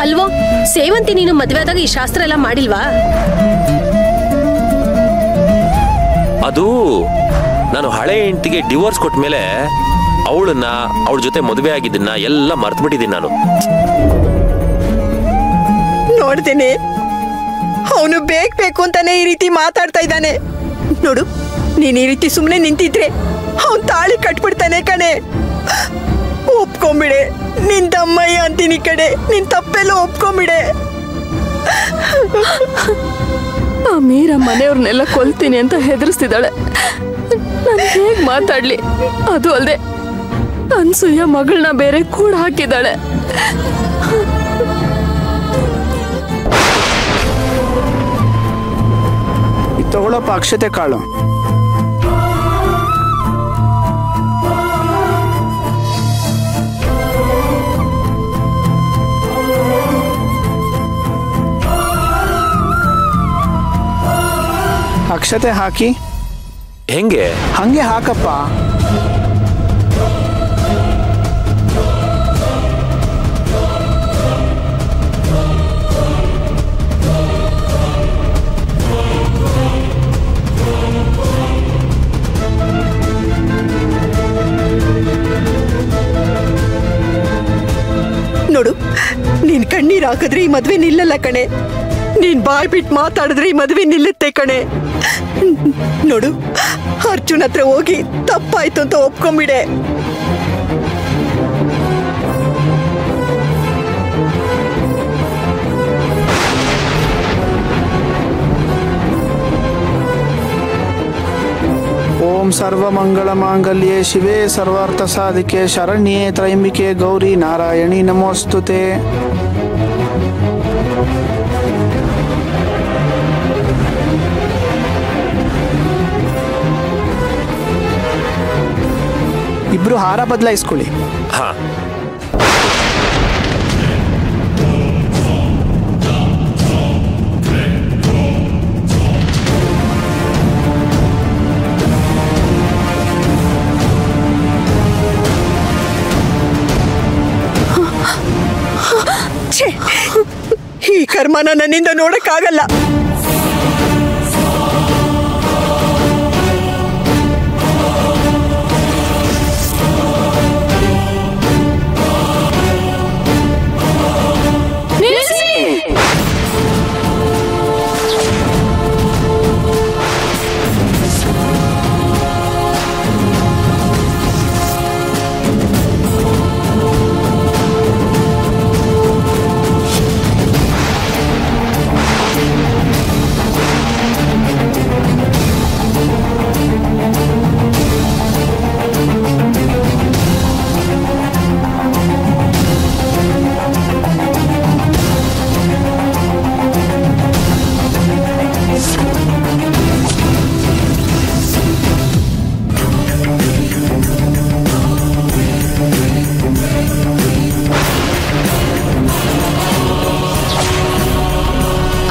ಅಲ್ವೋ ಸೇವಂತಿ ನೀನು ಮದುವೆ ಆದಾಗ ಈ ಶಾಸ್ತ್ರ ಎಲ್ಲ ಮಾಡಿಲ್ವಾ? ಅದು ನಾನು ಹಳೆ ಹೆಂಡತಿಗೆ ಡಿವೋರ್ಸ್ ಕೊಟ್ಟ ಮೇಲೆ ಅವಳನ್ನ ಅವಳ ಜೊತೆ ಮದುವೆ ಆಗಿದ್ದನ್ನ ಎಲ್ಲ ಮರ್ತು ಬಿಟ್ಟಿದ್ದೀನಿ ನಾನು. ನೋಡ್ತೇನೆ ಅವನು ಬೇಕು ಅಂತಾನೆ ಈ ರೀತಿ ಮಾತಾಡ್ತಾ ಇದ್ದಾನೆ. ನೋಡು ನೀನ್ ಈ ರೀತಿ ಸುಮ್ಮನೆ ನಿಂತಿದ್ರೆ ಅವನ್ ತಾಳಿ ಕಟ್ಬಿಡ್ತಾನೆ ಕಣೆ. ಒಪ್ಕೊಂಬಿಡೆ, ನಿನ್ ತಮ್ಮಯ್ಯ ಅಂತೀನಿ ಕಡೆ, ನಿನ್ ತಪ್ಪೆಲ್ಲ ಒಪ್ಕೊಂಬಿಡೆ. ಆ ಮೀರಾ ಮನೆಯವ್ರನ್ನೆಲ್ಲ ಕೊಲ್ತೀನಿ ಅಂತ ಹೆದರ್ಸ್ತಿದ್ದಾಳೆ. ನಾನು ಹೇಗ್ ಮಾತಾಡ್ಲಿ? ಅದು ಅಲ್ದೆ ಅನ್ಸೂಯ ಮಗಳನ್ನ ಬೇರೆ ಕೂಡ ಹಾಕಿದ್ದಾಳೆ. ತಗೊಳಪ್ಪ ಅಕ್ಷತೆ ಕಾಳು. ಅಕ್ಷತೆ ಹಾಕಿ. ಹೆಂಗೆ? ಹಂಗೆ ಹಾಕಪ್ಪ. ನೋಡು ನೀನ್ ಕಣ್ಣೀರ್ ಹಾಕಿದ್ರೆ ಈ ಮದ್ವೆ ನಿಲ್ಲಲ್ಲ ಕಣೆ. ನೀನ್ ಬಾಯ್ ಬಿಟ್ಟು ಮಾತಾಡಿದ್ರೆ ಈ ಮದ್ವೆ ನಿಲ್ಲುತ್ತೆ ಕಣೆ. ನೋಡು ಅರ್ಜುನ್ ಹತ್ರ ಹೋಗಿ ತಪ್ಪಾಯ್ತು ಅಂತ ಒಪ್ಕೊಂಬಿಡೆ. ಓಂ ಸರ್ವಮಂಗಳ ಮಾಂಗಲ್ಯೆ ಶಿವೆ ಸರ್ವಾರ್ಥ ಸಾಧಿಕೆ ಶರಣ್ಯೆ ತ್ರಯಂಬಿಕೆ ಗೌರಿ ನಾರಾಯಣಿ ನಮೋಸ್ತುತೆ. ಇಬ್ರು ಹಾರ ಬದಲಾಯಿಸ್ಕೊಳ್ಳಿ. ಹಾ ಈ ಕರ್ಮನ ನನ್ನಿಂದ ನೋಡಕ್ಕಾಗಲ್ಲ.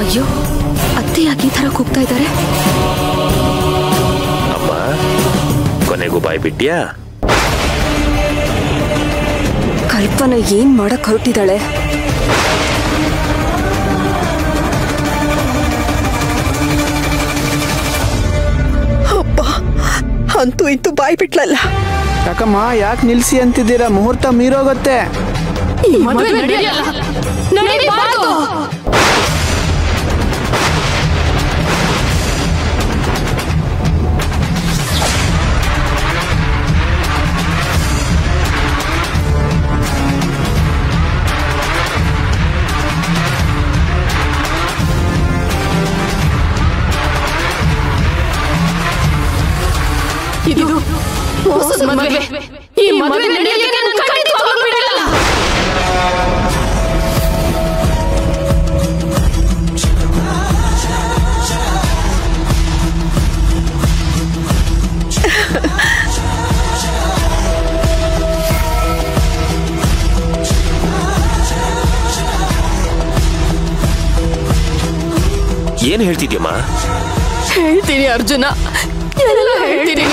ಅಯ್ಯೋ ಅತ್ತೆ ಯಾಕೆ ಈ ತರ ಕೂಗ್ತಾ ಇದ್ದಾರೆ? ಅಮ್ಮ ಕೊನೆಗೂ ಬಾಯ್ ಬಿಟ್ಯಾ? ಕಲ್ಪನಾ ಏನ್ ಮಾಡಕ್ ಹೊರಟಿದ್ದಾಳೆ? ಅಪ್ಪ ಅಂತೂ ಇಂತೂ ಬಾಯ್ ಬಿಟ್ಲಲ್ಲ. ಯಾಕಮ್ಮ ಯಾಕೆ ನಿಲ್ಸಿ ಅಂತಿದ್ದೀರಾ? ಮುಹೂರ್ತ ಮೀರೋಗತ್ತೆ. ಇದು ಮೋಸದ ಮದುವೆ. ಈ ಮದುವೆ ನಡೆಯಕ್ಕೆ ನಾನು ಖಂಡಿತವಾಗ್ಲೂ ಬಿಡಲ್ಲ. ಏನ್ ಹೇಳ್ತಿದ್ಯಮ್ಮ? ಹೇಳ್ತೀನಿ ಅರ್ಜುನ, ಎಲ್ಲ ಹೇಳ್ತೀನಿ.